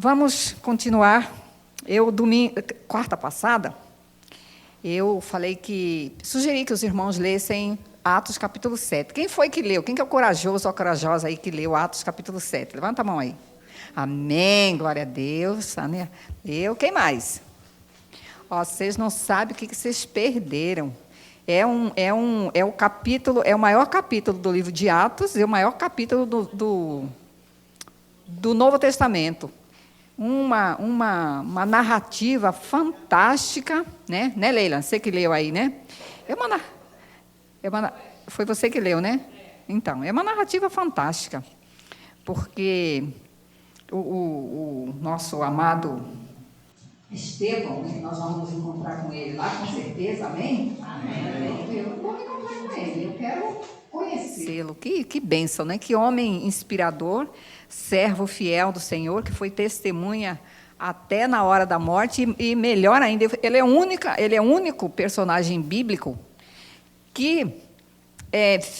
Vamos continuar. Quarta passada, eu sugeri que os irmãos lessem Atos capítulo 7. Quem foi que leu? Quem que é o corajoso ou corajosa aí que leu Atos capítulo 7? Levanta a mão aí. Amém, glória a Deus. Quem mais? Vocês não sabem o que vocês perderam. É o capítulo, é o maior capítulo do livro de Atos e o maior capítulo do Novo Testamento. Uma narrativa fantástica, né, Leila? Você que leu aí, né? Foi você que leu, né? Então, é uma narrativa fantástica, porque o nosso amado Estevão, né, nós vamos nos encontrar com ele lá, com certeza, amém? Amém. Eu vou me encontrar com ele, eu quero conhecê-lo. Que bênção, né? Que homem inspirador, servo fiel do Senhor, que foi testemunha até na hora da morte, e melhor ainda, ele é o único personagem bíblico que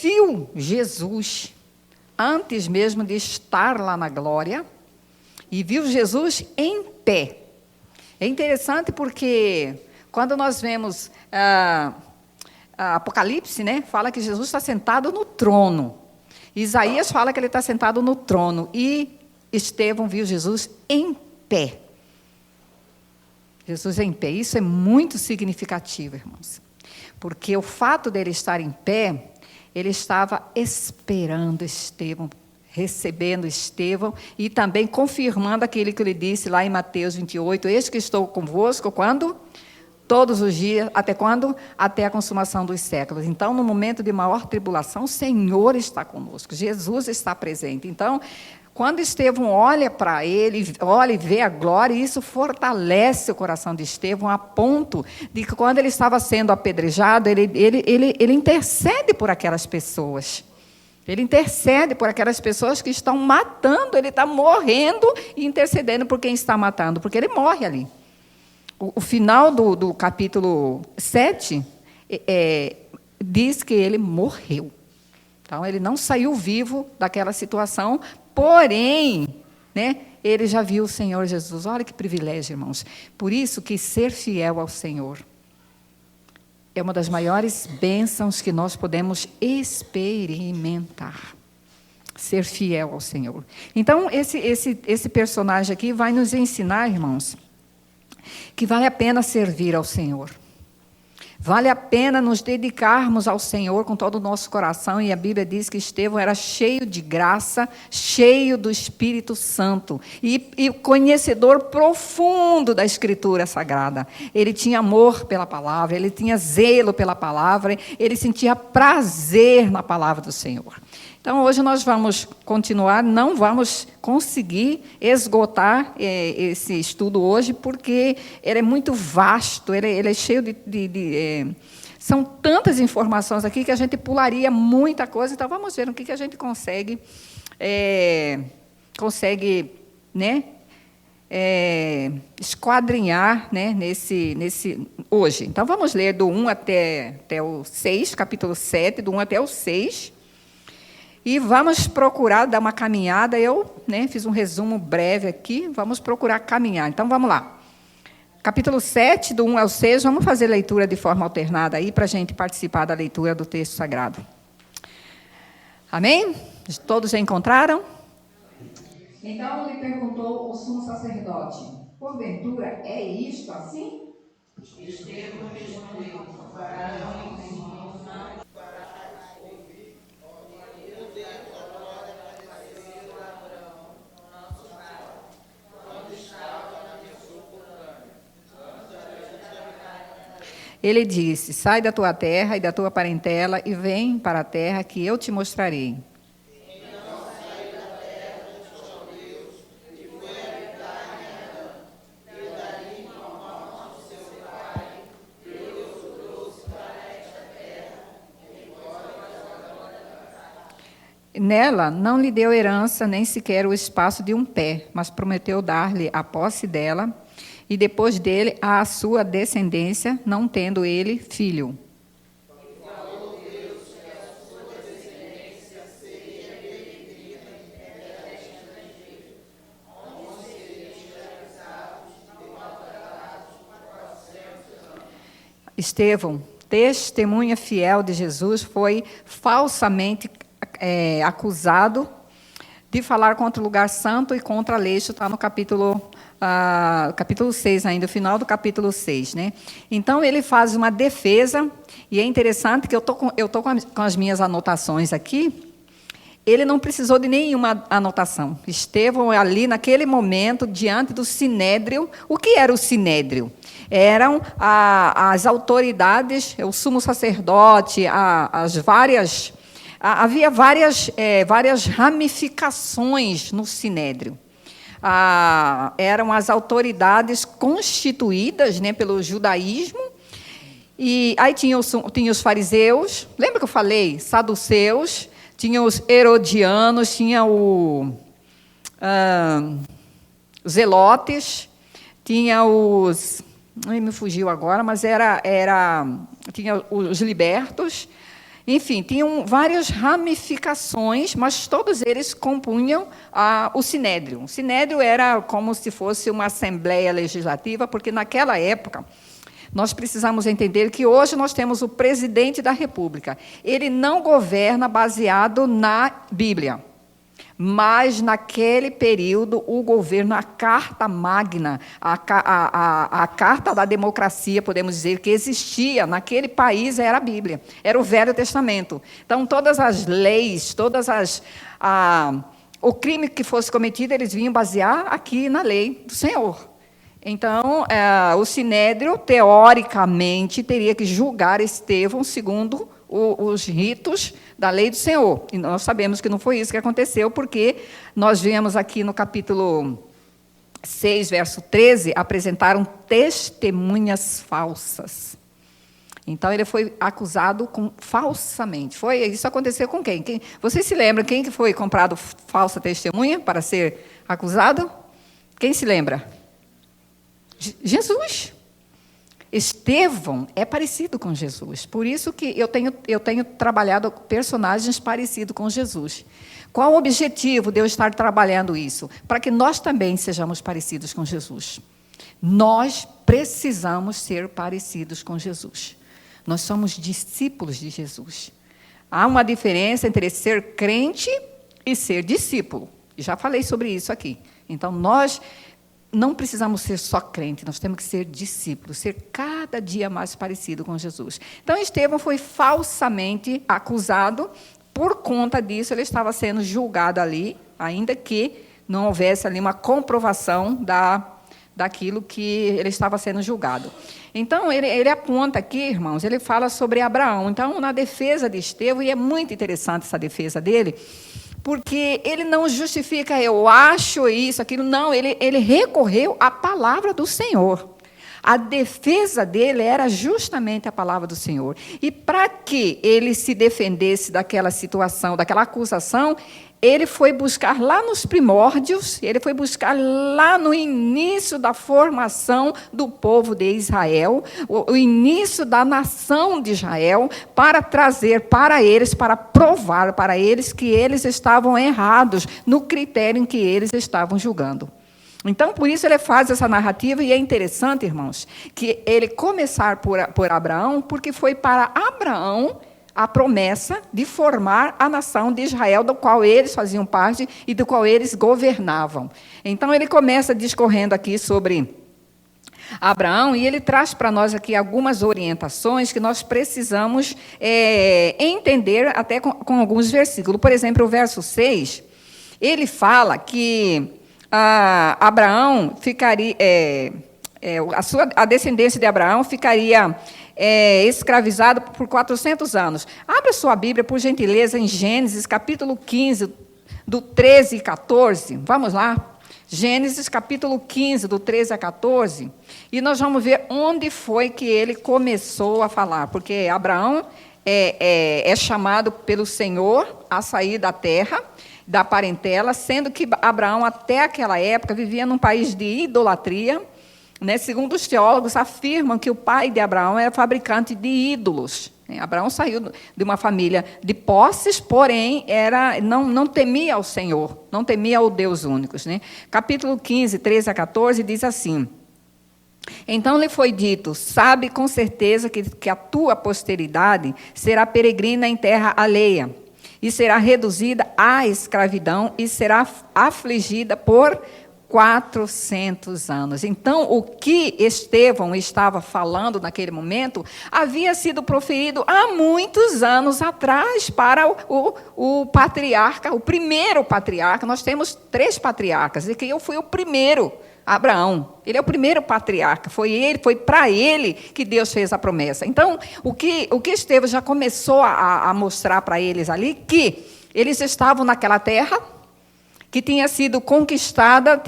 viu Jesus antes mesmo de estar lá na glória, e viu Jesus em pé. É interessante porque quando nós vemos Apocalipse, né, fala que Jesus está sentado no trono. Isaías fala que ele está sentado no trono. E Estevão viu Jesus em pé. Jesus em pé. Isso é muito significativo, irmãos. Porque o fato dele estar em pé, ele estava esperando Estevão, recebendo Estevão e também confirmando aquilo que ele disse lá em Mateus 28, eis que estou convosco, quando? Todos os dias, até quando? Até a consumação dos séculos. Então, no momento de maior tribulação, o Senhor está conosco, Jesus está presente. Então, quando Estevão olha para ele, olha e vê a glória, isso fortalece o coração de Estevão, a ponto de que quando ele estava sendo apedrejado, ele intercede por aquelas pessoas. Ele intercede por aquelas pessoas que estão matando, ele está morrendo e intercedendo por quem está matando, porque ele morre ali. O final do capítulo 7 diz que ele morreu. Então, ele não saiu vivo daquela situação, porém, né, ele já viu o Senhor Jesus. Olha que privilégio, irmãos. Por isso que ser fiel ao Senhor é uma das maiores bênçãos que nós podemos experimentar. Ser fiel ao Senhor. Então, esse personagem aqui vai nos ensinar, irmãos, que vale a pena servir ao Senhor. Vale a pena nos dedicarmos ao Senhor com todo o nosso coração. E a Bíblia diz que Estevão era cheio de graça, cheio do Espírito Santo e conhecedor profundo da Escritura Sagrada. Ele tinha amor pela palavra, ele tinha zelo pela palavra, ele sentia prazer na palavra do Senhor. Então, hoje nós vamos continuar, não vamos conseguir esgotar esse estudo hoje, porque ele é muito vasto, ele é cheio são tantas informações aqui que a gente pularia muita coisa. Então, vamos ver o que a gente consegue, né, esquadrinhar, né, hoje. Então, vamos ler do 1 até o 6, capítulo 7, do 1 até o 6. E vamos procurar dar uma caminhada. Eu, né, fiz um resumo breve aqui. Vamos procurar caminhar. Então, vamos lá. Capítulo 7, do 1 ao 6. Vamos fazer leitura de forma alternada aí, para a gente participar da leitura do texto sagrado. Amém? Todos já encontraram? Então, lhe perguntou o sumo sacerdote: porventura é isto assim? Estevão respondeu: farão os irmãos não. Ele disse: sai da tua terra e da tua parentela e vem para a terra que eu te mostrarei. Então saiu da terra de seu Deus e foi habitar em Harã. E dali tomou de seu pai, Deus o trouxe para esta terra, nela não lhe deu herança, nem sequer o espaço de um pé, mas prometeu dar-lhe a posse dela, e depois dele a sua descendência, não tendo ele filho. E falou Deus que a sua descendência seria dividida em 10 estrangeiros, 11 seriam Estevão, testemunha fiel de Jesus, foi falsamente acusado de falar contra o lugar santo e contra a lei. Isso está no capítulo 6 ainda, o final do capítulo 6. Né? Então, ele faz uma defesa, e é interessante que eu estou com as minhas anotações aqui. Ele não precisou de nenhuma anotação. Estevão, ali naquele momento, diante do Sinédrio. O que era o Sinédrio? Eram as autoridades, o sumo sacerdote, havia várias ramificações no Sinédrio. Eram as autoridades constituídas, né, pelo judaísmo. E aí tinha os fariseus, lembra que eu falei? Saduceus. Tinha os herodianos, tinha os zelotes, tinha os... me fugiu agora, mas tinha os libertos. Enfim, tinham várias ramificações, mas todos eles compunham o Sinédrio. O Sinédrio era como se fosse uma assembleia legislativa, porque naquela época... Nós precisamos entender que hoje nós temos o presidente da República. Ele não governa baseado na Bíblia, mas naquele período o governo, a Carta Magna, a Carta da Democracia, podemos dizer, que existia naquele país era a Bíblia, era o Velho Testamento. Então, todas as leis, o crime que fosse cometido, eles vinham basear aqui na lei do Senhor. Então, o Sinédrio, teoricamente, teria que julgar Estevão segundo os ritos da lei do Senhor. E nós sabemos que não foi isso que aconteceu, porque nós vemos aqui no capítulo 6, verso 13, apresentaram testemunhas falsas. Então, ele foi acusado falsamente. Isso aconteceu com quem? Vocês se lembram quem que foi comprado falsa testemunha para ser acusado? Quem se lembra? Jesus. Estevão é parecido com Jesus. Por isso que eu tenho trabalhado personagens parecidos com Jesus. Qual o objetivo de eu estar trabalhando isso? Para que nós também sejamos parecidos com Jesus. Nós precisamos ser parecidos com Jesus. Nós somos discípulos de Jesus. Há uma diferença entre ser crente e ser discípulo. Já falei sobre isso aqui. Então, nós não precisamos ser só crente, nós temos que ser discípulos, ser cada dia mais parecido com Jesus. Então, Estevão foi falsamente acusado, por conta disso, ele estava sendo julgado ali, ainda que não houvesse ali uma comprovação daquilo que ele estava sendo julgado. Então, ele aponta aqui, irmãos, ele fala sobre Abraão. Então, na defesa de Estevão, e é muito interessante essa defesa dele, porque ele não justifica, eu acho isso, aquilo, não, ele recorreu à palavra do Senhor. A defesa dele era justamente a palavra do Senhor. E para que ele se defendesse daquela situação, daquela acusação, ele foi buscar lá nos primórdios, ele foi buscar lá no início da formação do povo de Israel, o início da nação de Israel, para trazer para eles, para provar para eles que eles estavam errados no critério em que eles estavam julgando. Então, por isso ele faz essa narrativa, e é interessante, irmãos, que ele começar por Abraão, porque foi para Abraão a promessa de formar a nação de Israel, do qual eles faziam parte e do qual eles governavam. Então, ele começa discorrendo aqui sobre Abraão, e ele traz para nós aqui algumas orientações que nós precisamos entender até com alguns versículos. Por exemplo, o verso 6, ele fala que Abraão ficaria, a descendência de Abraão ficaria escravizado por 400 anos. Abra sua Bíblia, por gentileza, em Gênesis, capítulo 15, do 13 e 14. Vamos lá. Gênesis, capítulo 15, do 13 a 14. E nós vamos ver onde foi que ele começou a falar. Porque Abraão é chamado pelo Senhor a sair da terra, da parentela, sendo que Abraão, até aquela época, vivia num país de idolatria. Né? Segundo os teólogos, afirmam que o pai de Abraão era fabricante de ídolos. Abraão saiu de uma família de posses, porém não temia ao Senhor, não temia ao Deus único. Né? Capítulo 15, 13 a 14, diz assim: Então lhe foi dito: sabe com certeza que a tua posteridade será peregrina em terra alheia, e será reduzida à escravidão, e será afligida por 400 anos. Então, o que Estevão estava falando naquele momento havia sido proferido há muitos anos atrás para o patriarca, o primeiro patriarca. Nós temos 3 patriarcas, e que eu fui o primeiro, Abraão. Ele é o primeiro patriarca. Foi para ele que Deus fez a promessa. Então, o que Estevão já começou a mostrar para eles ali, que eles estavam naquela terra que tinha sido conquistada,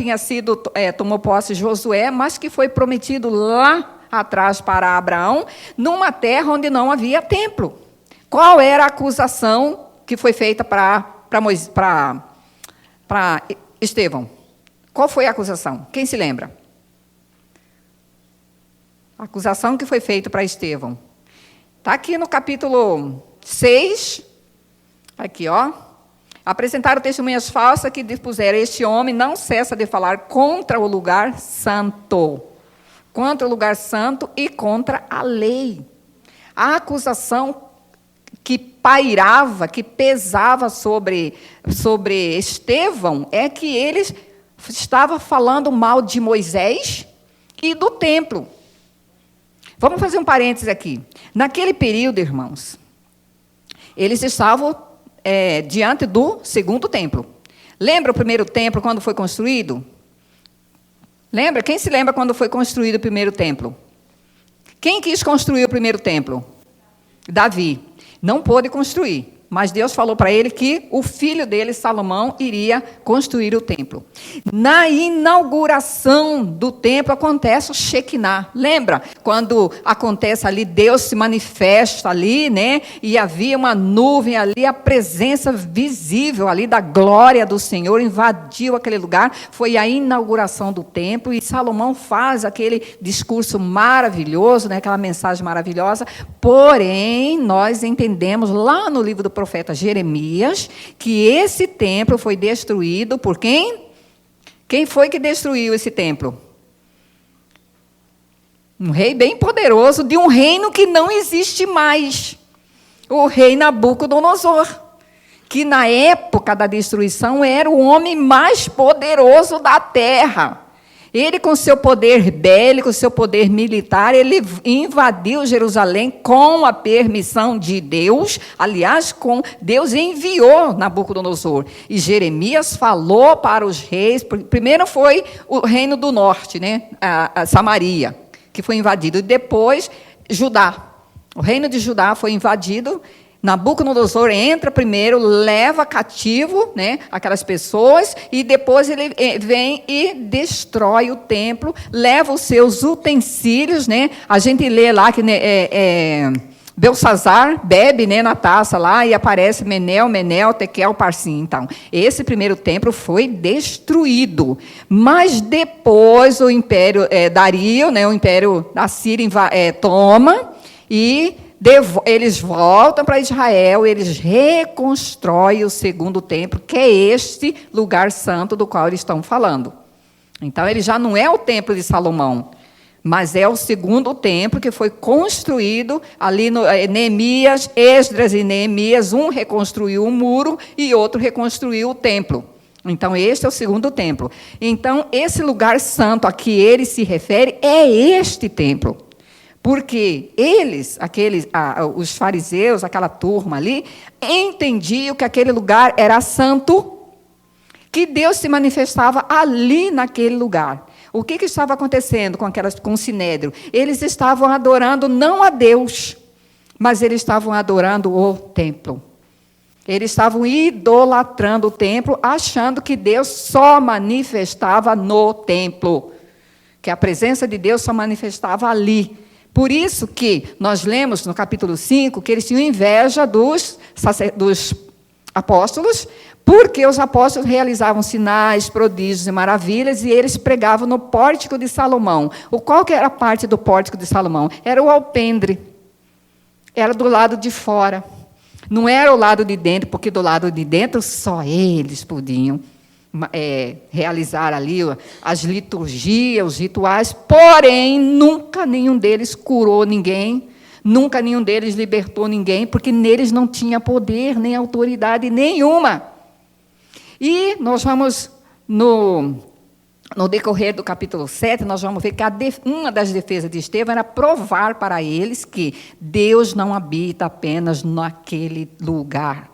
tomou posse Josué, mas que foi prometido lá atrás para Abraão, numa terra onde não havia templo. Qual era a acusação que foi feita para Estevão? Qual foi a acusação? Quem se lembra? A acusação que foi feita para Estevão. Está aqui no capítulo 6, aqui, ó. Apresentaram testemunhas falsas que dispuseram: este homem não cessa de falar contra o lugar santo. Contra o lugar santo e contra a lei. A acusação que pairava, que pesava sobre Estevão, é que ele estava falando mal de Moisés e do templo. Vamos fazer um parênteses aqui. Naquele período, irmãos, eles estavam diante do segundo templo. Lembra o primeiro templo quando foi construído? Lembra? Quem se lembra quando foi construído o primeiro templo? Quem quis construir o primeiro templo? Davi. Não pôde construir, mas Deus falou para ele que o filho dele, Salomão, iria construir o templo. Na inauguração do templo acontece o Shekinah. Lembra? Quando acontece ali, Deus se manifesta ali, né? E havia uma nuvem ali, a presença visível ali da glória do Senhor invadiu aquele lugar. Foi a inauguração do templo e Salomão faz aquele discurso maravilhoso, né? Aquela mensagem maravilhosa. Porém, nós entendemos lá no livro do profeta Jeremias que esse templo foi destruído por quem? Quem foi que destruiu esse templo? Um rei bem poderoso de um reino que não existe mais. O rei Nabucodonosor, que na época da destruição era o homem mais poderoso da terra. Ele, com seu poder bélico, seu poder militar, ele invadiu Jerusalém com a permissão de Deus. Aliás, Deus enviou Nabucodonosor. E Jeremias falou para os reis. Primeiro foi o reino do norte, né? A Samaria, que foi invadido. E depois, Judá. O reino de Judá foi invadido. Nabucodonosor entra primeiro, leva cativo, né, aquelas pessoas, e depois ele vem e destrói o templo, leva os seus utensílios, né? A gente lê lá que Belsazar bebe, né, na taça lá e aparece Menel, Tekel, Parsim. Então, esse primeiro templo foi destruído. Mas depois o império Dario, né, o império da Síria toma e eles voltam para Israel, eles reconstroem o segundo templo, que é este lugar santo do qual eles estão falando. Então, ele já não é o templo de Salomão, mas é o segundo templo que foi construído ali no Neemias, Esdras e Neemias. Um reconstruiu o muro e outro reconstruiu o templo. Então, este é o segundo templo. Então, esse lugar santo a que ele se refere é este templo. Porque eles, os fariseus, aquela turma ali, entendiam que aquele lugar era santo, que Deus se manifestava ali naquele lugar. O que estava acontecendo com o Sinédrio? Eles estavam adorando não a Deus, mas eles estavam adorando o templo. Eles estavam idolatrando o templo, achando que Deus só manifestava no templo, que a presença de Deus só manifestava ali. Por isso que nós lemos no capítulo 5 que eles tinham inveja dos apóstolos, porque os apóstolos realizavam sinais, prodígios e maravilhas, e eles pregavam no pórtico de Salomão. Qual que era a parte do pórtico de Salomão? Era o alpendre. Era do lado de fora. Não era o lado de dentro, porque do lado de dentro só eles podiam realizar ali as liturgias, os rituais, porém, nunca nenhum deles curou ninguém, nunca nenhum deles libertou ninguém, porque neles não tinha poder, nem autoridade nenhuma. E nós vamos, no decorrer do capítulo 7, nós vamos ver que uma das defesas de Estevão era provar para eles que Deus não habita apenas naquele lugar.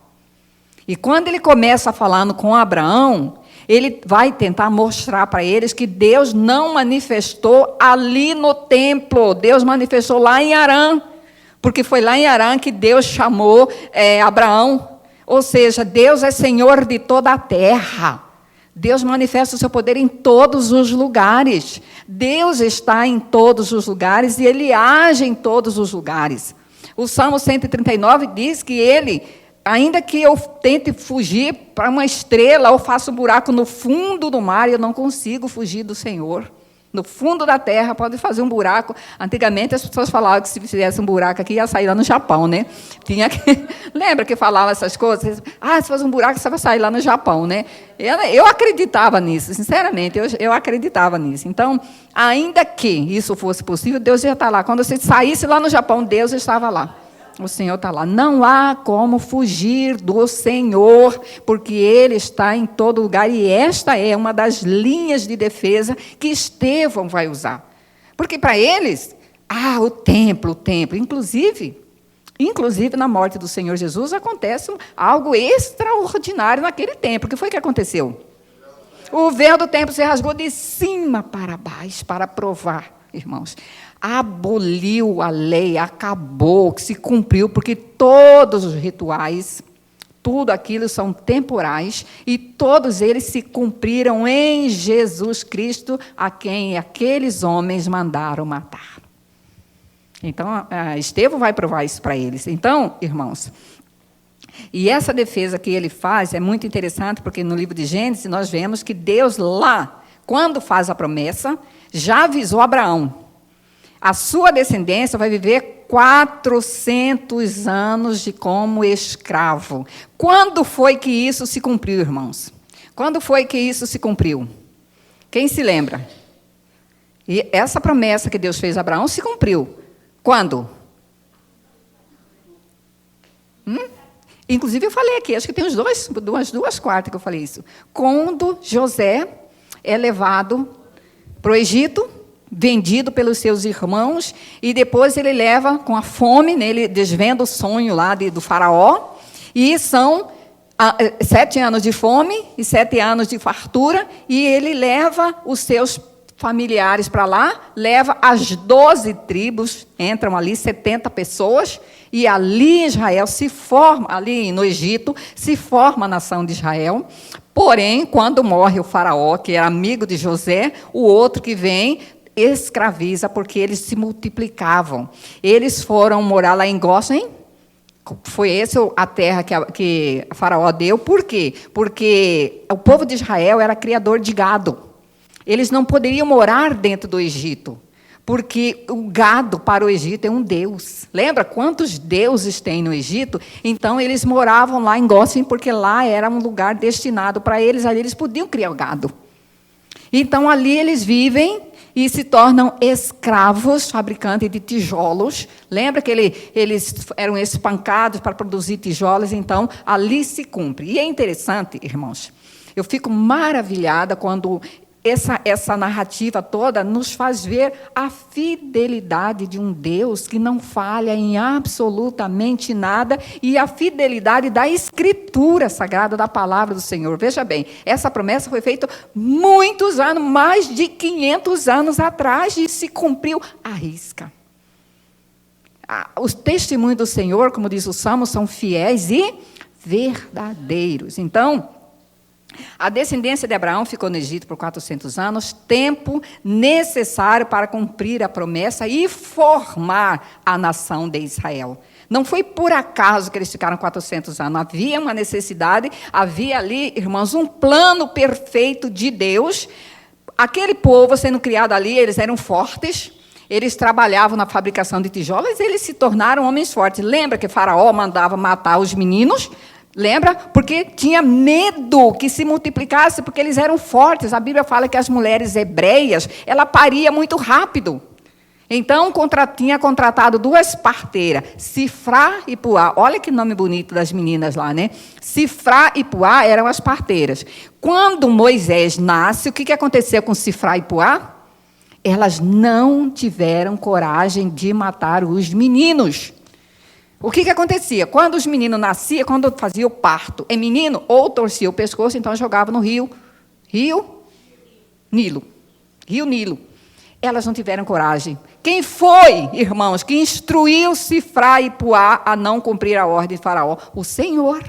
E quando ele começa falando com Abraão, ele vai tentar mostrar para eles que Deus não manifestou ali no templo, Deus manifestou lá em Harã, porque foi lá em Harã que Deus chamou Abraão. Ou seja, Deus é Senhor de toda a terra. Deus manifesta o seu poder em todos os lugares. Deus está em todos os lugares e Ele age em todos os lugares. O Salmo 139 diz que Ele, ainda que eu tente fugir para uma estrela ou faça um buraco no fundo do mar, eu não consigo fugir do Senhor. No fundo da terra, pode fazer um buraco. Antigamente, as pessoas falavam que se fizesse um buraco aqui, ia sair lá no Japão, né? Lembra que falavam essas coisas? Se faz um buraco, você vai sair lá no Japão, né? Eu acreditava nisso, sinceramente, eu acreditava nisso. Então, ainda que isso fosse possível, Deus ia estar lá. Quando você saísse lá no Japão, Deus estava lá. O Senhor está lá. Não há como fugir do Senhor, porque Ele está em todo lugar. E esta é uma das linhas de defesa que Estevão vai usar. Porque para eles, o templo. Inclusive na morte do Senhor Jesus, acontece algo extraordinário naquele templo. O que foi que aconteceu? O véu do templo se rasgou de cima para baixo, para provar, irmãos. Aboliu a lei, acabou, que se cumpriu, porque todos os rituais, tudo aquilo são temporais, e todos eles se cumpriram em Jesus Cristo, a quem aqueles homens mandaram matar. Então, Estevão vai provar isso para eles. Então, irmãos, e essa defesa que ele faz é muito interessante, porque no livro de Gênesis nós vemos que Deus lá, quando faz a promessa, já avisou Abraão. A sua descendência vai viver 400 anos como escravo. Quando foi que isso se cumpriu, irmãos? Quando foi que isso se cumpriu? Quem se lembra? E essa promessa que Deus fez a Abraão se cumpriu. Quando? Inclusive eu falei aqui, acho que tem duas quartas que eu falei isso. Quando José é levado para o Egito, vendido pelos seus irmãos, e depois ele leva com a fome, né, ele desvenda o sonho lá do faraó, e são 7 anos de fome e 7 anos de fartura, e ele leva os seus familiares para lá, leva as 12 tribos, entram ali 70 pessoas, e ali Israel se forma, ali no Egito, se forma a nação de Israel. Porém, quando morre o faraó, que era amigo de José, o outro que vem escraviza, porque eles se multiplicavam. Eles foram morar lá em Gósen. Foi essa a terra que Faraó deu. Por quê? Porque o povo de Israel era criador de gado. Eles não poderiam morar dentro do Egito, porque o gado para o Egito é um deus. Lembra quantos deuses tem no Egito? Então, eles moravam lá em Gósen, porque lá era um lugar destinado para eles. Ali eles podiam criar o gado. Então, ali eles vivem e se tornam escravos, fabricantes de tijolos. Lembra que eles eram espancados para produzir tijolos? Então, ali se cumpre. E é interessante, irmãos, eu fico maravilhada quando essa narrativa toda nos faz ver a fidelidade de um Deus que não falha em absolutamente nada, e a fidelidade da Escritura Sagrada, da Palavra do Senhor. Veja bem, essa promessa foi feita muitos anos, mais de 500 anos atrás, e se cumpriu à risca. Os testemunhos do Senhor, como diz o Salmo, são fiéis e verdadeiros. Então, a descendência de Abraão ficou no Egito por 400 anos, tempo necessário para cumprir a promessa e formar a nação de Israel. Não foi por acaso que eles ficaram 400 anos. Havia uma necessidade, havia ali, irmãos, um plano perfeito de Deus. Aquele povo sendo criado ali, eles eram fortes, eles trabalhavam na fabricação de tijolos, eles se tornaram homens fortes. Lembra que Faraó mandava matar os meninos? Lembra? Porque tinha medo que se multiplicasse, porque eles eram fortes. A Bíblia fala que as mulheres hebreias, ela paria muito rápido. Então, tinha contratado 2 parteiras, Sifrá e Puá. Olha que nome bonito das meninas lá, né? Sifrá e Puá eram as parteiras. Quando Moisés nasce, o que aconteceu com Sifrá e Puá? Elas não tiveram coragem de matar os meninos. O que acontecia? Quando os meninos nasciam, quando fazia o parto, é menino, ou torcia o pescoço, então jogava no rio Nilo. Rio Nilo. Elas não tiveram coragem. Quem foi, irmãos, que instruiu Sifrá e Puá a não cumprir a ordem de Faraó? O Senhor.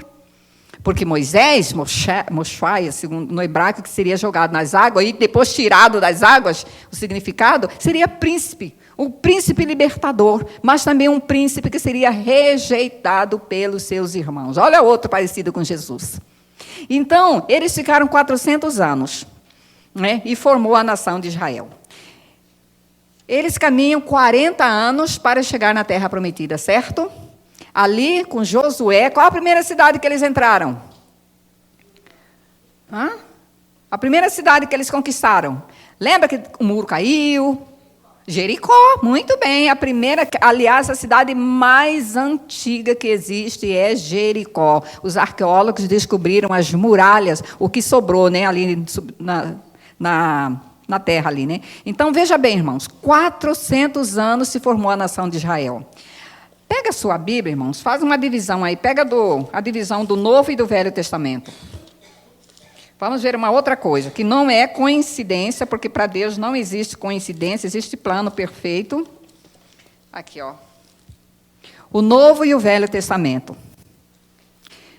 Porque Moisés, Moshe, segundo no hebraico, que seria jogado nas águas, e depois tirado das águas, o significado seria príncipe. Um príncipe libertador, mas também um príncipe que seria rejeitado pelos seus irmãos. Olha outro parecido com Jesus. Então, eles ficaram 400 anos, né, e formou a nação de Israel. Eles caminham 40 anos para chegar na Terra Prometida, certo? Ali, com Josué, qual a primeira cidade que eles entraram? A primeira cidade que eles conquistaram. Lembra que o muro caiu? Jericó, muito bem. A primeira, aliás, a cidade mais antiga que existe é Jericó. Os arqueólogos descobriram as muralhas, o que sobrou, né, ali na terra ali, né? Então, veja bem, irmãos, 400 anos se formou a nação de Israel. Pega a sua Bíblia, irmãos, faz uma divisão aí, pega a divisão do Novo e do Velho Testamento. Vamos ver uma outra coisa, que não é coincidência, porque para Deus não existe coincidência, existe plano perfeito. Aqui, ó. O Novo e o Velho Testamento.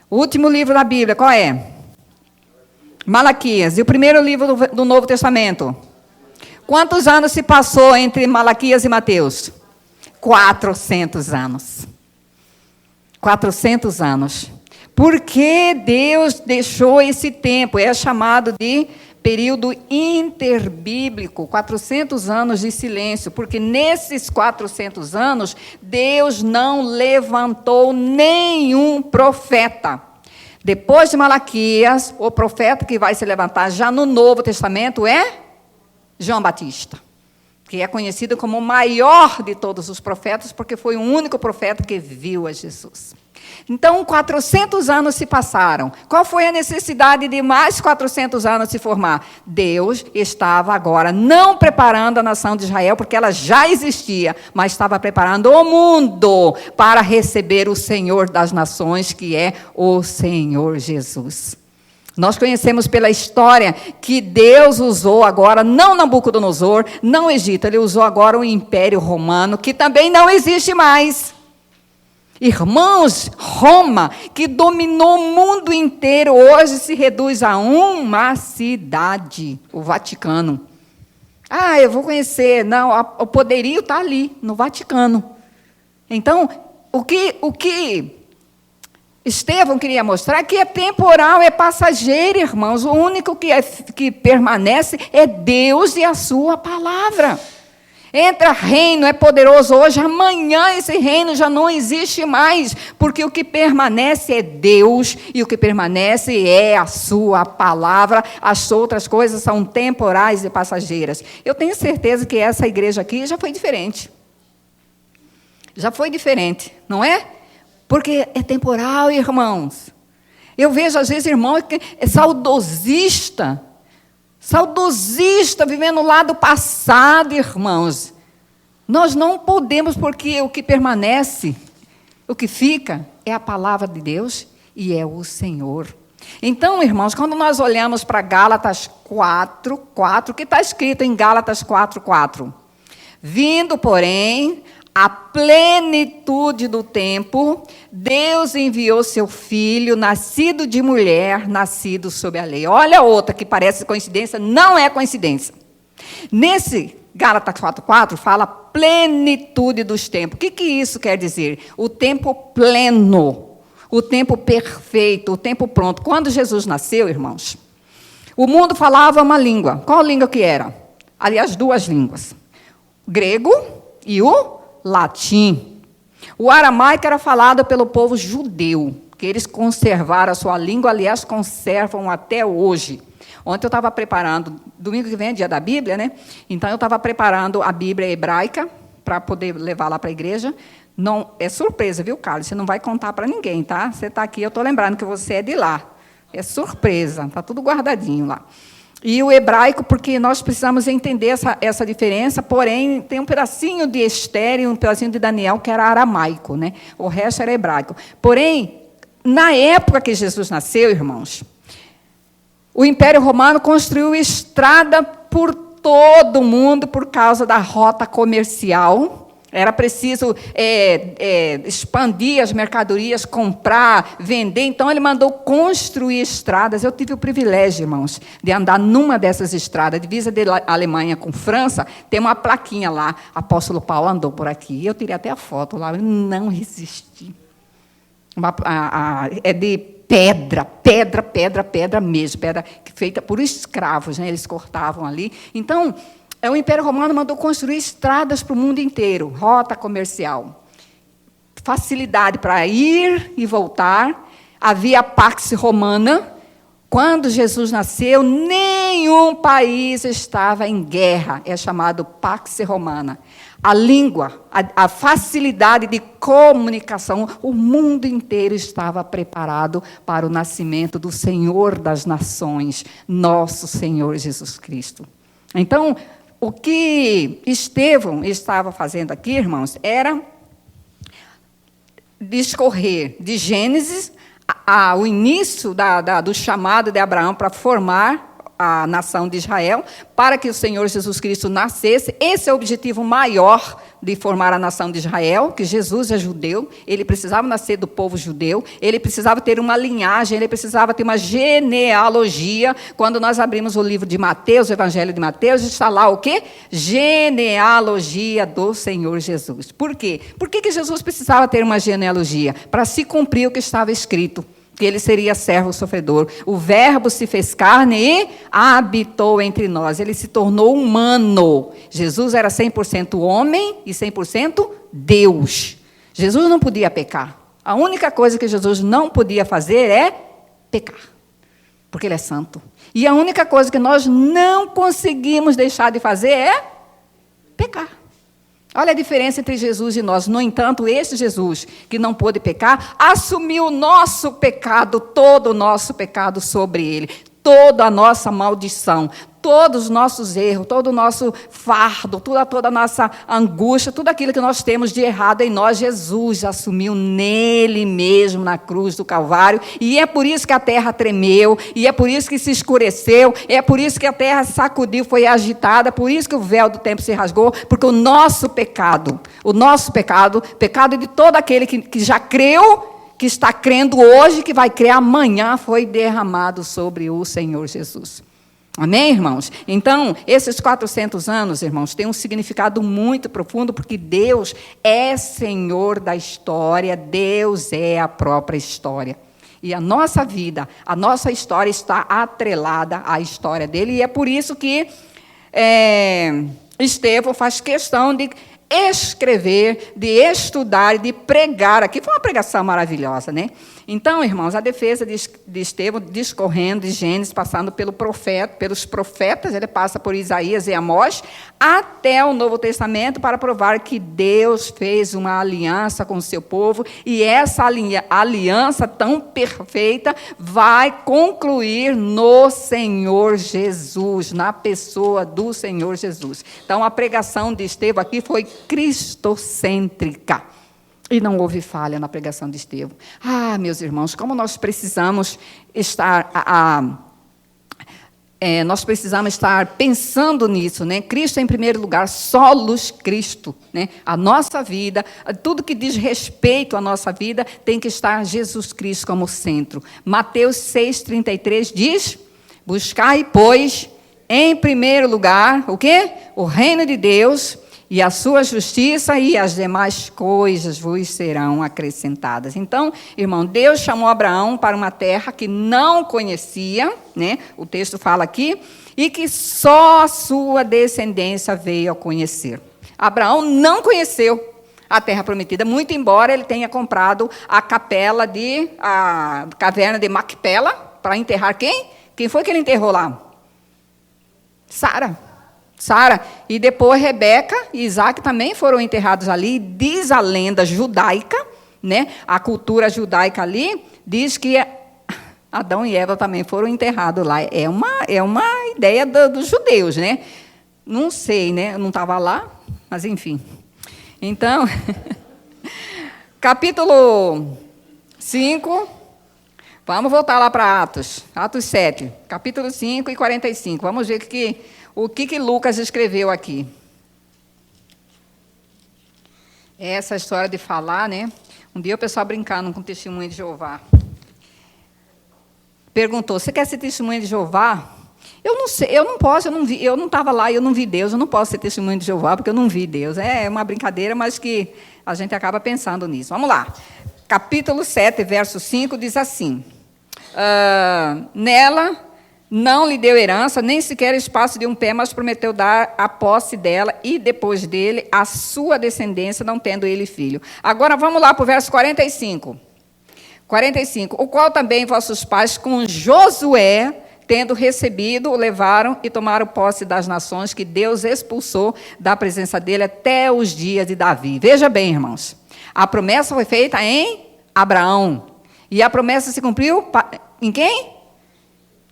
O último livro da Bíblia, qual é? Malaquias. E o primeiro livro do Novo Testamento? Quantos anos se passou entre Malaquias e Mateus? 400 anos. 400 anos. Por que Deus deixou esse tempo? É chamado de período interbíblico, 400 anos de silêncio, porque nesses 400 anos, Deus não levantou nenhum profeta. Depois de Malaquias, o profeta que vai se levantar já no Novo Testamento é João Batista, que é conhecido como o maior de todos os profetas, porque foi o único profeta que viu a Jesus. Então, 400 anos se passaram. Qual foi a necessidade de mais 400 anos se formar? Deus estava agora não preparando a nação de Israel, porque ela já existia, mas estava preparando o mundo para receber o Senhor das nações, que é o Senhor Jesus. Nós conhecemos pela história que Deus usou agora, não Nabucodonosor, não Egito, ele usou agora o Império Romano, que também não existe mais. Irmãos, Roma, que dominou o mundo inteiro, hoje se reduz a uma cidade, o Vaticano. Eu vou conhecer. Não, o poderio está ali, no Vaticano. Então, o que Estevão queria mostrar é que é temporal, é passageiro, irmãos. O único que permanece é Deus e a sua palavra. Entra reino, é poderoso hoje, amanhã esse reino já não existe mais, porque o que permanece é Deus, e o que permanece é a sua palavra, as outras coisas são temporais e passageiras. Eu tenho certeza que essa igreja aqui já foi diferente. Já foi diferente, não é? Porque é temporal, irmãos. Eu vejo às vezes irmão que é saudosista, vivendo lá do passado, irmãos. Nós não podemos, porque o que permanece, o que fica, é a palavra de Deus e é o Senhor. Então, irmãos, quando nós olhamos para Gálatas 4:4, o que está escrito em Gálatas 4:4? Vindo, porém, a plenitude do tempo, Deus enviou seu filho, nascido de mulher, nascido sob a lei. Olha outra que parece coincidência, não é coincidência. Nesse Gálatas 4:4 fala plenitude dos tempos. O que isso quer dizer? O tempo pleno, o tempo perfeito, o tempo pronto. Quando Jesus nasceu, irmãos, o mundo falava uma língua. Qual língua que era? Aliás, 2 línguas. O grego e o latim. O aramaico era falado pelo povo judeu, porque eles conservaram a sua língua, aliás, conservam até hoje. Ontem eu estava preparando, domingo que vem é dia da Bíblia, né? Então eu estava preparando a Bíblia hebraica para poder levar lá para a igreja. Não, é surpresa, viu, Carlos? Você não vai contar para ninguém, tá? Você está aqui, eu estou lembrando que você é de lá. É surpresa, está tudo guardadinho lá. E o hebraico, porque nós precisamos entender essa diferença, porém, tem um pedacinho de Esther e um pedacinho de Daniel que era aramaico, né? O resto era hebraico. Porém, na época que Jesus nasceu, irmãos, o Império Romano construiu estrada por todo o mundo por causa da rota comercial. Era preciso expandir as mercadorias, comprar, vender. Então, ele mandou construir estradas. Eu tive o privilégio, irmãos, de andar numa dessas estradas. Divisa da Alemanha com França, tem uma plaquinha lá. Apóstolo Paulo andou por aqui. Eu tirei até a foto lá. Eu não resisti. É de pedra mesmo. Pedra feita por escravos, né? Eles cortavam ali. Então, o Império Romano mandou construir estradas para o mundo inteiro, rota comercial. Facilidade para ir e voltar. Havia a Pax Romana. Quando Jesus nasceu, nenhum país estava em guerra. É chamado Pax Romana. A língua, a facilidade de comunicação, o mundo inteiro estava preparado para o nascimento do Senhor das Nações, nosso Senhor Jesus Cristo. Então, o que Estevão estava fazendo aqui, irmãos, era discorrer de Gênesis ao início do chamado de Abraão para formar a nação de Israel, para que o Senhor Jesus Cristo nascesse. Esse é o objetivo maior de formar a nação de Israel, que Jesus é judeu, ele precisava nascer do povo judeu, ele precisava ter uma linhagem, ele precisava ter uma genealogia. Quando nós abrimos o livro de Mateus, o Evangelho de Mateus, está lá o quê? Genealogia do Senhor Jesus. Por quê? Por que Jesus precisava ter uma genealogia? Para se cumprir o que estava escrito, que ele seria servo sofredor. O verbo se fez carne e habitou entre nós. Ele se tornou humano. Jesus era 100% homem e 100% Deus. Jesus não podia pecar. A única coisa que Jesus não podia fazer é pecar, porque ele é santo. E a única coisa que nós não conseguimos deixar de fazer é pecar. Olha a diferença entre Jesus e nós. No entanto, esse Jesus, que não pôde pecar, assumiu o nosso pecado, todo o nosso pecado sobre ele, toda a nossa maldição, todos os nossos erros, todo o nosso fardo, toda a nossa angústia, tudo aquilo que nós temos de errado em nós, Jesus assumiu nele mesmo, na cruz do Calvário. E é por isso que a terra tremeu, e é por isso que se escureceu, é por isso que a terra sacudiu, foi agitada, por isso que o véu do templo se rasgou, porque o nosso pecado pecado de todo aquele que já creu, que está crendo hoje, que vai crer amanhã, foi derramado sobre o Senhor Jesus. Amém, irmãos? Então, esses 400 anos, irmãos, têm um significado muito profundo, porque Deus é Senhor da história, Deus é a própria história. E a nossa vida, a nossa história está atrelada à história dele, e é por isso que Estevão faz questão de escrever, de estudar, de pregar. Aqui foi uma pregação maravilhosa, né? Então, irmãos, a defesa de Estevão, discorrendo de Gênesis, passando pelos profetas, ele passa por Isaías e Amós, até o Novo Testamento, para provar que Deus fez uma aliança com o seu povo, e essa aliança tão perfeita vai concluir no Senhor Jesus, na pessoa do Senhor Jesus. Então, a pregação de Estevão aqui foi cristocêntrica. E não houve falha na pregação de Estevão. Ah, meus irmãos, como nós precisamos estar pensando nisso, né? Cristo em primeiro lugar, solos Cristo, né? A nossa vida, tudo que diz respeito à nossa vida, tem que estar Jesus Cristo como centro. Mateus 6,33 diz: buscai, pois, em primeiro lugar, o quê? O reino de Deus e a sua justiça, e as demais coisas vos serão acrescentadas. Então, irmão, Deus chamou Abraão para uma terra que não conhecia, né? O texto fala aqui, e que só a sua descendência veio a conhecer. Abraão não conheceu. a terra prometida, muito embora ele tenha comprado a caverna de Macpela, para enterrar quem? Quem foi que ele enterrou lá? Sara. E depois Rebeca e Isaac também foram enterrados ali. Diz a lenda judaica, né? A cultura judaica ali diz que Adão e Eva também foram enterrados lá. É uma ideia dos judeus, né? Não sei, né? Eu não estava lá, mas enfim. Então, capítulo 5, vamos voltar lá para Atos 7, capítulo 5 e 45. Vamos ver o que Lucas escreveu aqui. Essa história de falar, né? Um dia o pessoal brincando com o testemunho de Jeová. Perguntou, você quer ser testemunha de Jeová? Eu não sei, eu não posso, eu não estava lá, eu não vi Deus, eu não posso ser testemunha de Jeová, porque eu não vi Deus. É uma brincadeira, mas que a gente acaba pensando nisso. Vamos lá. Capítulo 7, verso 5, diz assim, nela não lhe deu herança, nem sequer espaço de um pé, mas prometeu dar a posse dela, e depois dele, a sua descendência, não tendo ele filho. Agora, vamos lá para o verso 45. 45. O qual também vossos pais, com Josué, tendo recebido, o levaram e tomaram posse das nações que Deus expulsou da presença dele até os dias de Davi. Veja bem, irmãos. A promessa foi feita em Abraão. E a promessa se cumpriu em quem?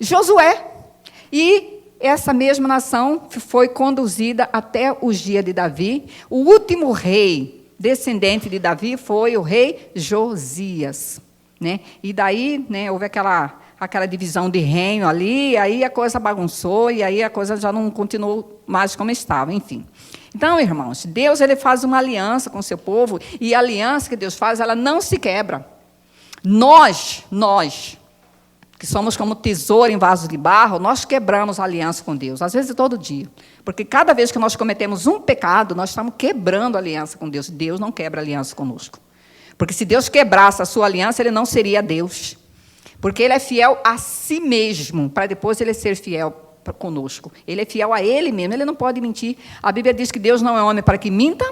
Josué. E essa mesma nação foi conduzida até os dias de Davi. O último rei descendente de Davi foi o rei Josias, né? E daí, né, houve aquela divisão de reino ali, aí a coisa bagunçou, e aí a coisa já não continuou mais como estava, enfim. Então, irmãos, Deus ele faz uma aliança com o seu povo, e a aliança que Deus faz, ela não se quebra. Nós, que somos como tesouro em vaso de barro, nós quebramos a aliança com Deus, às vezes todo dia. Porque cada vez que nós cometemos um pecado, nós estamos quebrando a aliança com Deus. Deus não quebra a aliança conosco. Porque se Deus quebrasse a sua aliança, ele não seria Deus. Porque ele é fiel a si mesmo, para depois ele ser fiel conosco. Ele é fiel a ele mesmo, ele não pode mentir. A Bíblia diz que Deus não é homem para que minta,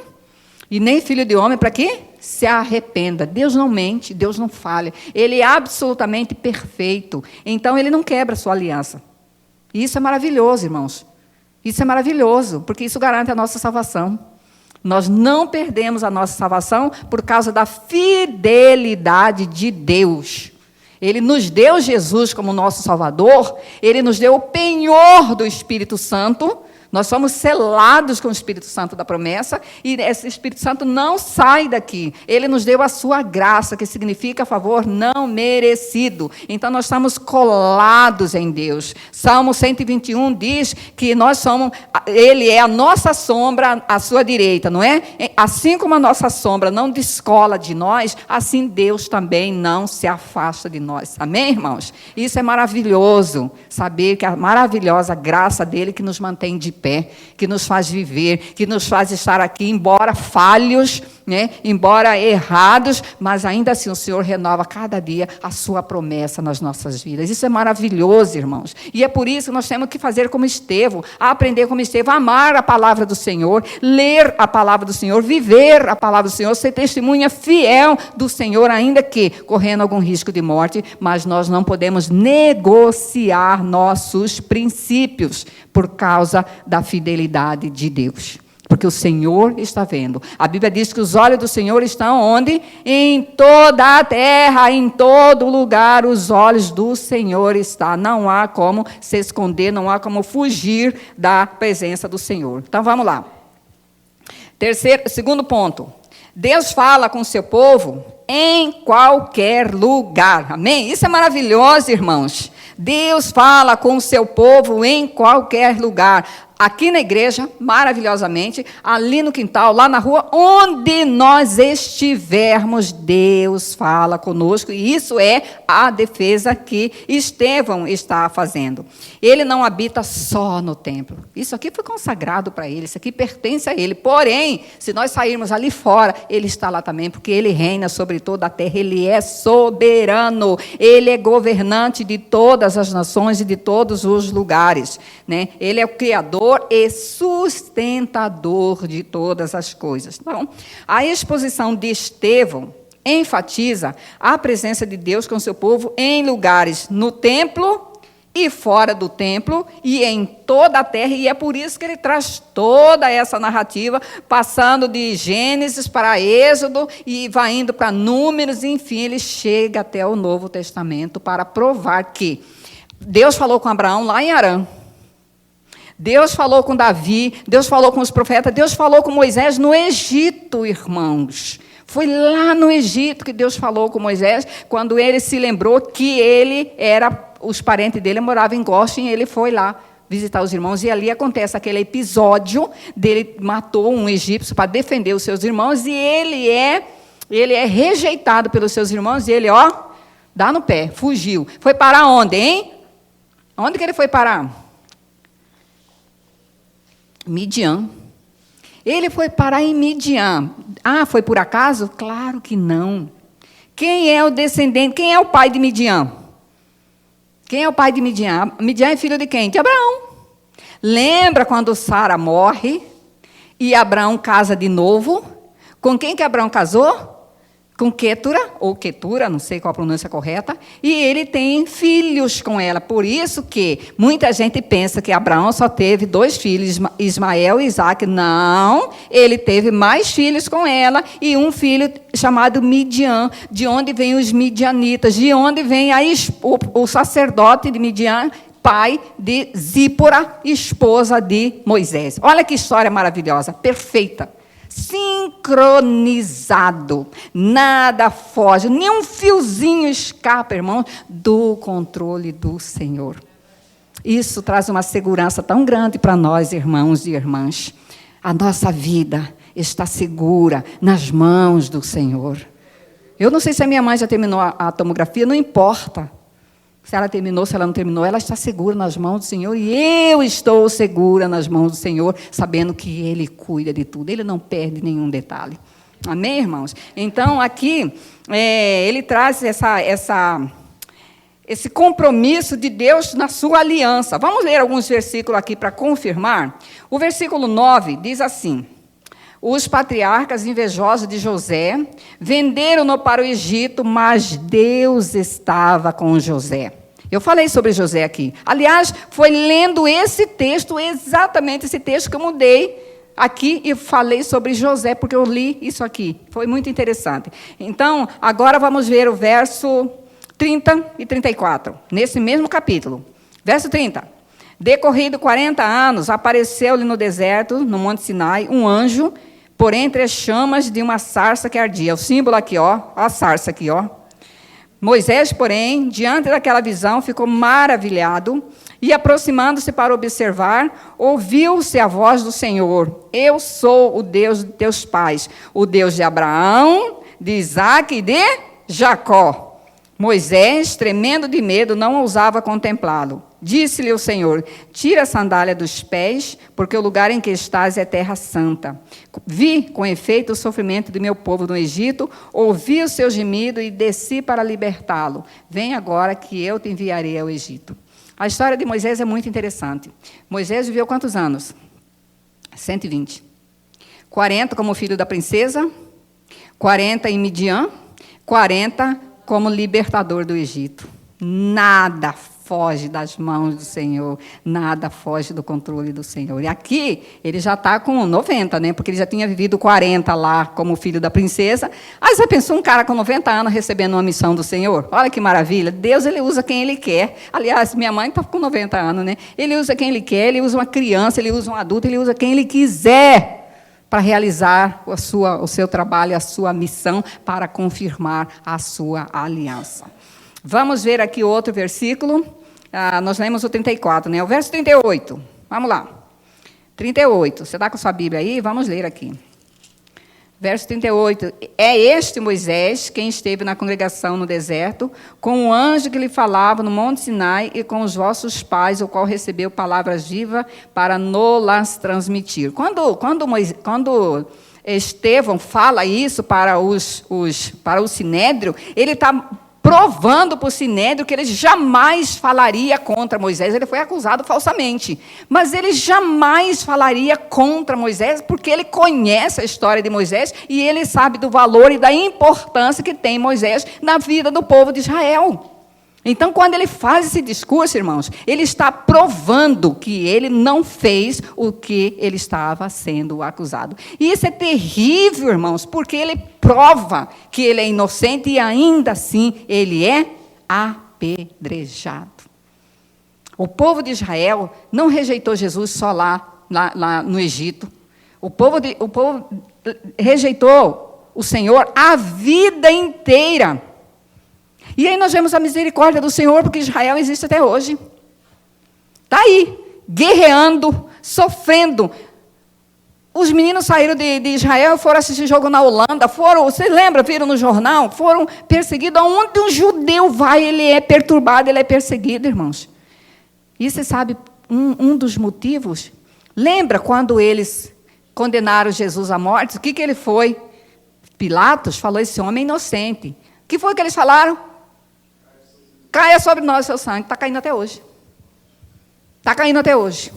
e nem filho de homem para que se arrependa. Deus não mente, Deus não falha. Ele é absolutamente perfeito. Então, ele não quebra a sua aliança. E isso é maravilhoso, irmãos. Isso é maravilhoso, porque isso garante a nossa salvação. Nós não perdemos a nossa salvação por causa da fidelidade de Deus. Ele nos deu Jesus como nosso Salvador, ele nos deu o penhor do Espírito Santo, nós somos selados com o Espírito Santo da promessa, e esse Espírito Santo não sai daqui. Ele nos deu a sua graça, que significa favor não merecido. Então, nós estamos colados em Deus. Salmo 121 diz que nós somos, ele é a nossa sombra à sua direita, não é? Assim como a nossa sombra não descola de nós, assim Deus também não se afasta de nós. Amém, irmãos? Isso é maravilhoso, saber que a maravilhosa graça dele que nos mantém de pé, que nos faz viver, que nos faz estar aqui, embora falhos, né? Embora errados, mas ainda assim o Senhor renova cada dia a sua promessa nas nossas vidas. Isso é maravilhoso, irmãos. E é por isso que nós temos que fazer como Estevão, aprender como Estevão, amar a palavra do Senhor, ler a palavra do Senhor, viver a palavra do Senhor, ser testemunha fiel do Senhor, ainda que correndo algum risco de morte, mas nós não podemos negociar nossos princípios por causa da fidelidade de Deus. Porque o Senhor está vendo. A Bíblia diz que os olhos do Senhor estão onde? Em toda a terra, em todo lugar, os olhos do Senhor estão. Não há como se esconder, não há como fugir da presença do Senhor. Então, vamos lá. Segundo ponto. Deus fala com o seu povo em qualquer lugar. Amém? Isso é maravilhoso, irmãos. Deus fala com o seu povo em qualquer lugar. Aqui na igreja, maravilhosamente, ali no quintal, lá na rua, onde nós estivermos, Deus fala conosco. E isso é a defesa que Estevão está fazendo. Ele não habita só no templo. Isso aqui foi consagrado para ele, isso aqui pertence a ele. Porém, se nós sairmos ali fora, ele está lá também, porque ele reina sobre toda a terra, ele é soberano, ele é governante de todas as nações e de todos os lugares, né? Ele é o Criador, Criador e sustentador de todas as coisas. Então, a exposição de Estevão enfatiza a presença de Deus com o seu povo em lugares no templo e fora do templo e em toda a terra, e é por isso que ele traz toda essa narrativa, passando de Gênesis para Êxodo e vai indo para Números, enfim, ele chega até o Novo Testamento para provar que Deus falou com Abraão lá em Harã, Deus falou com Davi, Deus falou com os profetas, Deus falou com Moisés no Egito, irmãos. Foi lá no Egito que Deus falou com Moisés, quando ele se lembrou que os parentes dele moravam em Goshen, ele foi lá visitar os irmãos, e ali acontece aquele episódio dele matou um egípcio para defender os seus irmãos, e ele é rejeitado pelos seus irmãos, e ele, dá no pé, fugiu. Foi parar onde, hein? Onde que ele foi parar? Midian. Ele foi parar em Midian. Foi por acaso? Claro que não. Quem é o descendente? Quem é o pai de Midian? Quem é o pai de Midian? Midian é filho de quem? De Abraão. Lembra quando Sara morre e Abraão casa de novo? Com quem que Abraão casou? Com Quetura, ou Quetura, não sei qual a pronúncia correta, e ele tem filhos com ela. Por isso que muita gente pensa que Abraão só teve 2 filhos, Ismael e Isaac. Não, ele teve mais filhos com ela, e um filho chamado Midian, de onde vem os midianitas, de onde vem o sacerdote de Midian, pai de Zípora, esposa de Moisés. Olha que história maravilhosa, perfeita. Sincronizado, nada foge, nenhum fiozinho escapa, irmão, do controle do Senhor. Isso traz uma segurança tão grande para nós, irmãos e irmãs. A nossa vida está segura nas mãos do Senhor. Eu não sei se a minha mãe já terminou a tomografia, não importa. Se ela terminou, se ela não terminou, ela está segura nas mãos do Senhor. E eu estou segura nas mãos do Senhor, sabendo que Ele cuida de tudo. Ele não perde nenhum detalhe. Amém, irmãos? Então, aqui, ele traz esse compromisso de Deus na sua aliança. Vamos ler alguns versículos aqui para confirmar. O versículo 9 diz assim: os patriarcas invejosos de José venderam-no para o Egito, mas Deus estava com José. Eu falei sobre José aqui. Aliás, foi lendo esse texto, exatamente esse texto, que eu mudei aqui e falei sobre José, porque eu li isso aqui. Foi muito interessante. Então, agora vamos ver o verso 30 e 34, nesse mesmo capítulo. Verso 30. Decorrido 40 anos, apareceu-lhe no deserto, no Monte Sinai, um anjo, por entre as chamas de uma sarça que ardia. O símbolo aqui, a sarça aqui, Moisés, porém, diante daquela visão, ficou maravilhado, e aproximando-se para observar, ouviu-se a voz do Senhor: eu sou o Deus de teus pais, o Deus de Abraão, de Isaque e de Jacó. Moisés, tremendo de medo, não ousava contemplá-lo. Disse-lhe o Senhor: tira a sandália dos pés, porque o lugar em que estás é terra santa. Vi, com efeito, o sofrimento do meu povo no Egito, ouvi o seu gemido e desci para libertá-lo. Vem agora que eu te enviarei ao Egito. A história de Moisés é muito interessante. Moisés viveu quantos anos? 120. 40 como filho da princesa, 40 em Midian, 40 como libertador do Egito. Nada foge das mãos do Senhor, nada foge do controle do Senhor. E aqui, ele já está com 90, né? Porque ele já tinha vivido 40 lá como filho da princesa. Aí você pensou um cara com 90 anos recebendo uma missão do Senhor? Olha que maravilha. Deus, ele usa quem ele quer. Aliás, minha mãe está com 90 anos, né? Ele usa quem ele quer, ele usa uma criança, ele usa um adulto, ele usa quem ele quiser para realizar o seu trabalho, a sua missão, para confirmar a sua aliança. Vamos ver aqui outro versículo. Nós lemos o 34, né? O verso 38. Vamos lá. 38. Você está com a sua Bíblia aí? Vamos ler aqui. Verso 38. É este Moisés quem esteve na congregação no deserto, com o anjo que lhe falava no Monte Sinai e com os vossos pais, o qual recebeu palavras vivas para nos transmitir. Quando Estevão fala isso para o Sinédrio, ele está provando para o Sinédrio que ele jamais falaria contra Moisés. Ele foi acusado falsamente, mas ele jamais falaria contra Moisés, porque ele conhece a história de Moisés e ele sabe do valor e da importância que tem Moisés na vida do povo de Israel. Então, quando ele faz esse discurso, irmãos, ele está provando que ele não fez o que ele estava sendo acusado. E isso é terrível, irmãos, porque ele prova que ele é inocente e ainda assim ele é apedrejado. O povo de Israel não rejeitou Jesus só lá no Egito. O povo rejeitou o Senhor a vida inteira. E aí nós vemos a misericórdia do Senhor, porque Israel existe até hoje. Está aí, guerreando, sofrendo. Os meninos saíram de Israel e foram assistir jogo na Holanda. Vocês lembram, viram no jornal? Foram perseguidos. Aonde um judeu vai, ele é perturbado, ele é perseguido, irmãos. E você sabe um dos motivos? Lembra quando eles condenaram Jesus à morte? O que ele foi? Pilatos falou, esse homem é inocente. O que foi que eles falaram? Caia sobre nós o seu sangue. Está caindo até hoje. Está caindo até hoje.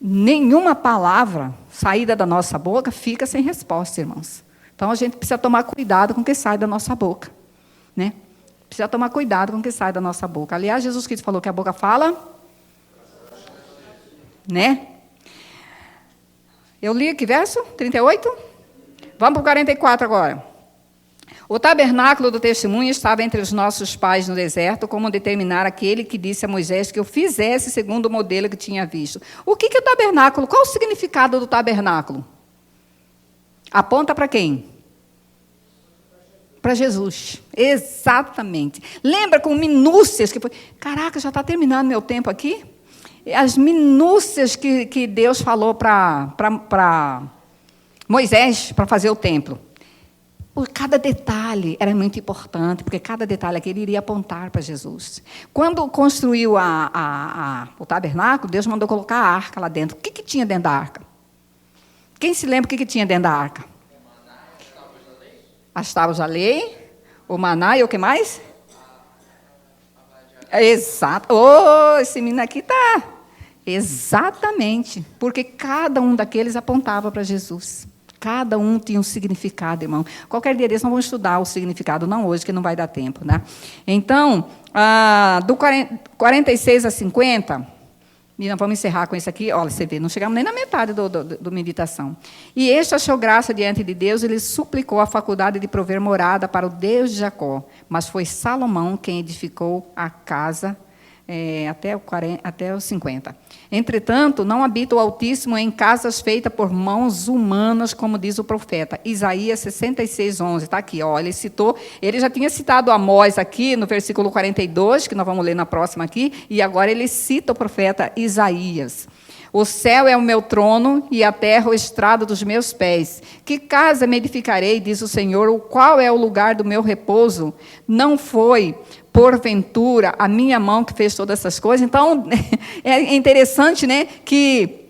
Nenhuma palavra saída da nossa boca fica sem resposta, irmãos. Então, a gente precisa tomar cuidado com o que sai da nossa boca. Né? Precisa tomar cuidado com o que sai da nossa boca. Aliás, Jesus Cristo falou que a boca fala. Né? Eu li aqui, verso 38. Vamos para o 44 agora. O tabernáculo do testemunho estava entre os nossos pais no deserto, como determinar aquele que disse a Moisés que eu fizesse segundo o modelo que tinha visto. O que é o tabernáculo? Qual o significado do tabernáculo? Aponta para quem? Para Jesus. Exatamente. Lembra com minúcias que foi... Caraca, já está terminando meu tempo aqui? As minúcias que Deus falou para Moisés para fazer o templo. Cada detalhe era muito importante, porque cada detalhe aquele iria apontar para Jesus. Quando construiu o tabernáculo, Deus mandou colocar a arca lá dentro. O que tinha dentro da arca? Quem se lembra o que tinha dentro da arca? As tábuas da lei, o maná e o que mais? Exato. Oh, esse menino aqui está. Exatamente. Porque cada um daqueles apontava para Jesus. Cada um tinha um significado, irmão. Qualquer dia desses nós vamos estudar o significado, não hoje, que não vai dar tempo. Né? Então, do 46 a 50, vamos encerrar com isso aqui. Olha, você vê, não chegamos nem na metade da meditação. E este achou graça diante de Deus, ele suplicou a faculdade de prover morada para o Deus de Jacó. Mas foi Salomão quem edificou a casa até os 50. Entretanto, não habita o Altíssimo em casas feitas por mãos humanas, como diz o profeta. Isaías 66:11, está aqui. Ó, ele já tinha citado Amós aqui, no versículo 42, que nós vamos ler na próxima aqui, e agora ele cita o profeta Isaías. O céu é o meu trono e a terra o estrado dos meus pés. Que casa me edificarei, diz o Senhor, o qual é o lugar do meu repouso? Não foi, porventura, a minha mão que fez todas essas coisas? Então, é interessante, né, que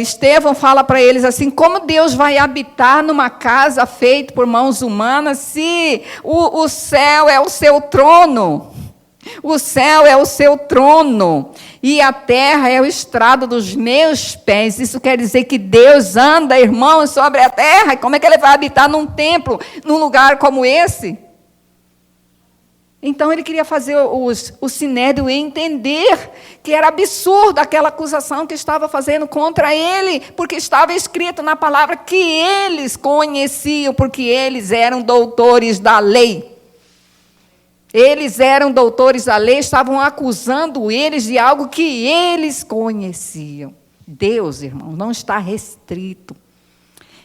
Estevão fala para eles assim, como Deus vai habitar numa casa feita por mãos humanas se o céu é o seu trono? O céu é o seu trono e a terra é o estrado dos meus pés. Isso quer dizer que Deus anda, irmãos, sobre a terra. Como é que ele vai habitar num templo, num lugar como esse? Então ele queria fazer o Sinédrio entender que era absurdo aquela acusação que estava fazendo contra ele, porque estava escrito na palavra que eles conheciam, porque eles eram doutores da lei. Eles eram doutores da lei, estavam acusando eles de algo que eles conheciam. Deus, irmão, não está restrito.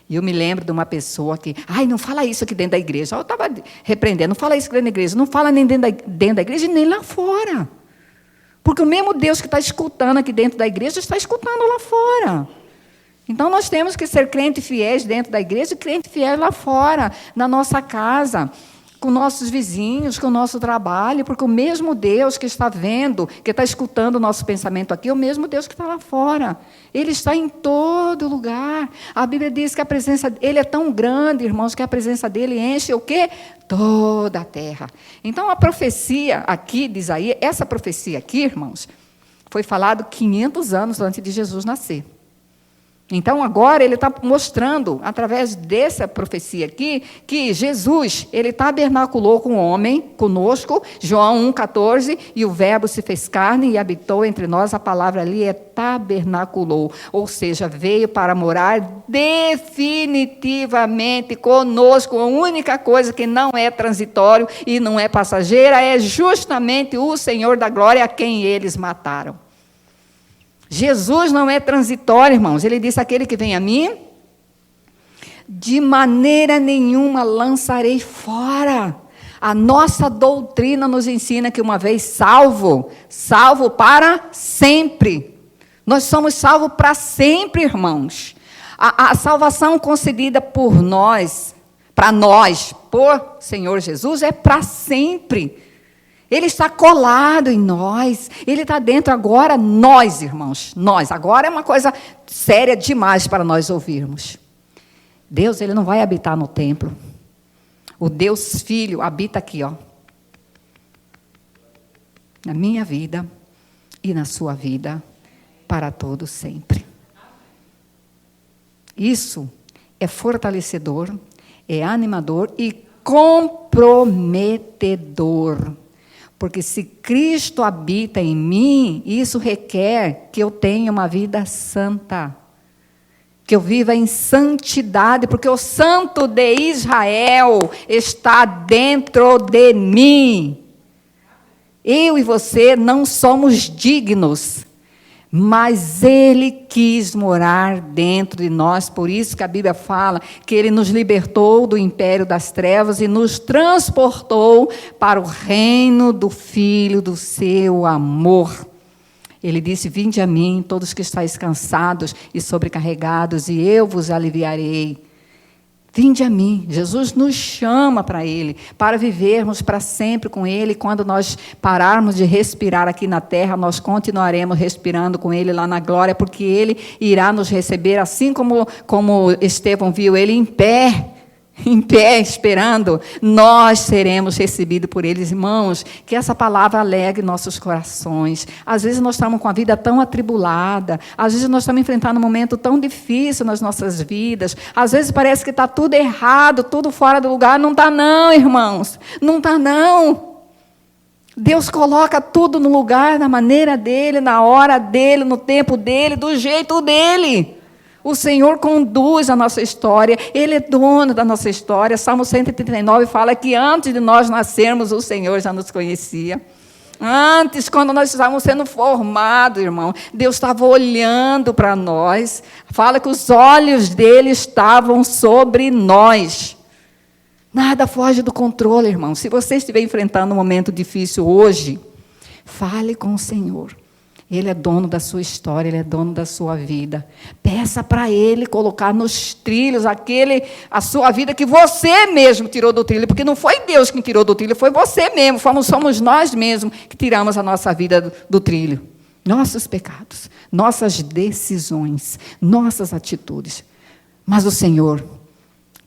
E eu me lembro de uma pessoa que, não fala isso aqui dentro da igreja. Eu estava repreendendo, não fala isso aqui dentro da igreja. Não fala nem dentro da igreja, nem lá fora. Porque o mesmo Deus que está escutando aqui dentro da igreja, está escutando lá fora. Então, nós temos que ser crentes fiéis dentro da igreja e crentes fiéis lá fora, na nossa casa. com nossos vizinhos, com o nosso trabalho, porque o mesmo Deus que está vendo, que está escutando o nosso pensamento aqui, é o mesmo Deus que está lá fora. Ele está em todo lugar. A Bíblia diz que a presença dele é tão grande, irmãos, que a presença dele enche o quê? Toda a terra. Então, a profecia aqui de Isaías, essa profecia aqui, irmãos, foi falado 500 anos antes de Jesus nascer. Então, agora, ele está mostrando, através dessa profecia aqui, que Jesus, ele tabernaculou com o homem, conosco, João 1,14, e o verbo se fez carne e habitou entre nós, a palavra ali é tabernaculou, ou seja, veio para morar definitivamente conosco. A única coisa que não é transitório e não é passageira é justamente o Senhor da glória a quem eles mataram. Jesus não é transitório, irmãos. Ele disse, aquele que vem a mim, de maneira nenhuma lançarei fora. A nossa doutrina nos ensina que uma vez salvo, salvo para sempre. Nós somos salvos para sempre, irmãos. A salvação concedida por nós, para nós, por Senhor Jesus, é para sempre. Ele está colado em nós, ele está dentro agora, nós, irmãos, nós. Agora é uma coisa séria demais para nós ouvirmos. Deus, ele não vai habitar no templo. O Deus Filho habita aqui, ó, na minha vida e na sua vida, para todo sempre. Isso é fortalecedor, é animador e comprometedor. Porque se Cristo habita em mim, isso requer que eu tenha uma vida santa. Que eu viva em santidade, porque o Santo de Israel está dentro de mim. Eu e você não somos dignos, mas Ele quis morar dentro de nós. Por isso que a Bíblia fala que Ele nos libertou do império das trevas e nos transportou para o reino do Filho do seu amor. Ele disse, vinde a mim, todos que estáis cansados e sobrecarregados, e eu vos aliviarei. Vinde a mim. Jesus nos chama para Ele, para vivermos para sempre com Ele. Quando nós pararmos de respirar aqui na terra, nós continuaremos respirando com Ele lá na glória, porque Ele irá nos receber, assim como Estevão viu Ele em pé, esperando, nós seremos recebidos por eles. Irmãos, que essa palavra alegre nossos corações. Às vezes nós estamos com a vida tão atribulada, às vezes nós estamos enfrentando um momento tão difícil nas nossas vidas, às vezes parece que está tudo errado, tudo fora do lugar. Não está não, irmãos, não está não. Deus coloca tudo no lugar, na maneira dEle, na hora dEle, no tempo dEle, do jeito dEle. O Senhor conduz a nossa história, Ele é dono da nossa história. Salmo 139 fala que antes de nós nascermos, o Senhor já nos conhecia. Antes, quando nós estávamos sendo formados, irmão, Deus estava olhando para nós. Fala que os olhos dEle estavam sobre nós. Nada foge do controle, irmão. Se você estiver enfrentando um momento difícil hoje, fale com o Senhor. Ele é dono da sua história, Ele é dono da sua vida. Peça para Ele colocar nos trilhos a sua vida que você mesmo tirou do trilho, porque não foi Deus que tirou do trilho, foi você mesmo, somos nós mesmos que tiramos a nossa vida do trilho. Nossos pecados, nossas decisões, nossas atitudes. Mas o Senhor,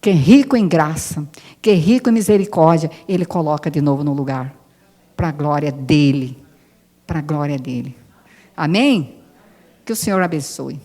que é rico em graça, que é rico em misericórdia, Ele coloca de novo no lugar, para a glória dEle, para a glória dEle. Amém? Que o Senhor abençoe.